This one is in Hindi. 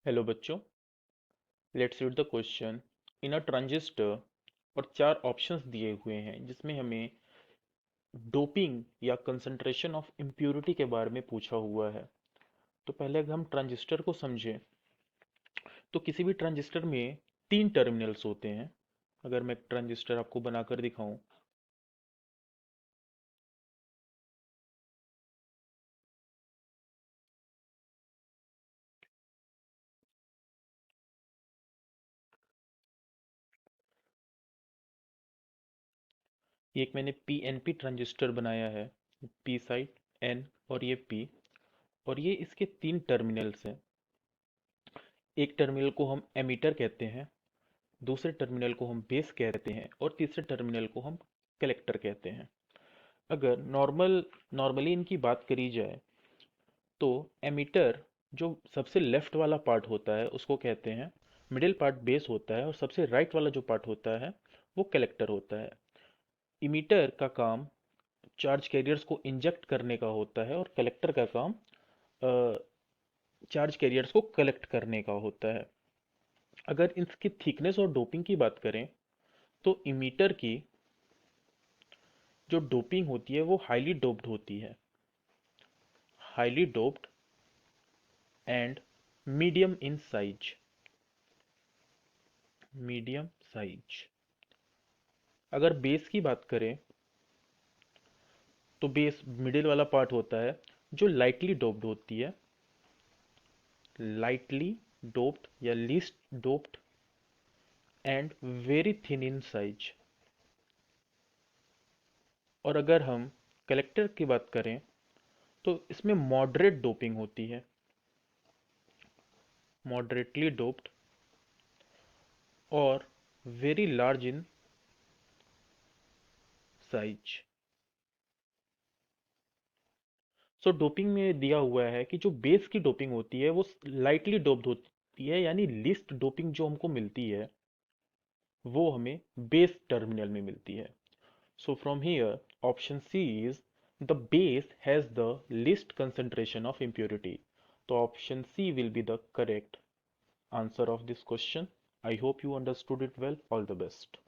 हेलो बच्चों, let's read the question. In a transistor और चार ऑप्शंस दिए हुए हैं जिसमें हमें डोपिंग या कंसंट्रेशन ऑफ इम्प्योरिटी के बारे में पूछा हुआ है। तो पहले अगर हम ट्रांजिस्टर को समझें तो किसी भी ट्रांजिस्टर में तीन टर्मिनल्स होते हैं। अगर मैं ट्रांजिस्टर आपको बनाकर दिखाऊं ये एक मैंने पीएनपी ट्रांजिस्टर बनाया है। पी साइड एन और ये पी, और ये इसके तीन टर्मिनल्स हैं। एक टर्मिनल को हम एमीटर कहते हैं, दूसरे टर्मिनल को हम बेस कहते हैं और तीसरे टर्मिनल को हम कलेक्टर कहते हैं। अगर नॉर्मली इनकी बात करी जाए तो एमीटर जो सबसे लेफ्ट वाला पार्ट होता है उसको कहते हैं, मिडिल पार्ट बेस होता है और सबसे राइट वाला जो पार्ट होता है वो कलेक्टर होता है। इमीटर का काम चार्ज कैरियर्स को इंजेक्ट करने का होता है और कलेक्टर का काम चार्ज कैरियर्स को कलेक्ट करने का होता है। अगर इसकी थिकनेस और डोपिंग की बात करें तो इमीटर की जो डोपिंग होती है वो हाईली डोप्ड होती है, highly doped and medium in size, medium size. अगर बेस की बात करें तो बेस मिडिल वाला पार्ट होता है जो लाइटली डोप्ड होती है, लाइटली डोप्ड या least doped and very thin in size. और अगर हम कलेक्टर की बात करें तो इसमें मॉडरेट डोपिंग होती है, मॉडरेटली डोप्ड और very large in size. So doping में दिया हुआ है कि जो बेस की डोपिंग होती है वो लाइटली डोप्ड होती है, यानी लिस्ट डोपिंग जो हमको मिलती है वो हमें बेस टर्मिनल में मिलती है। So from here option C is the base has the least concentration of impurity. तो option C will be the correct answer of this question. I hope you understood it well. All the best.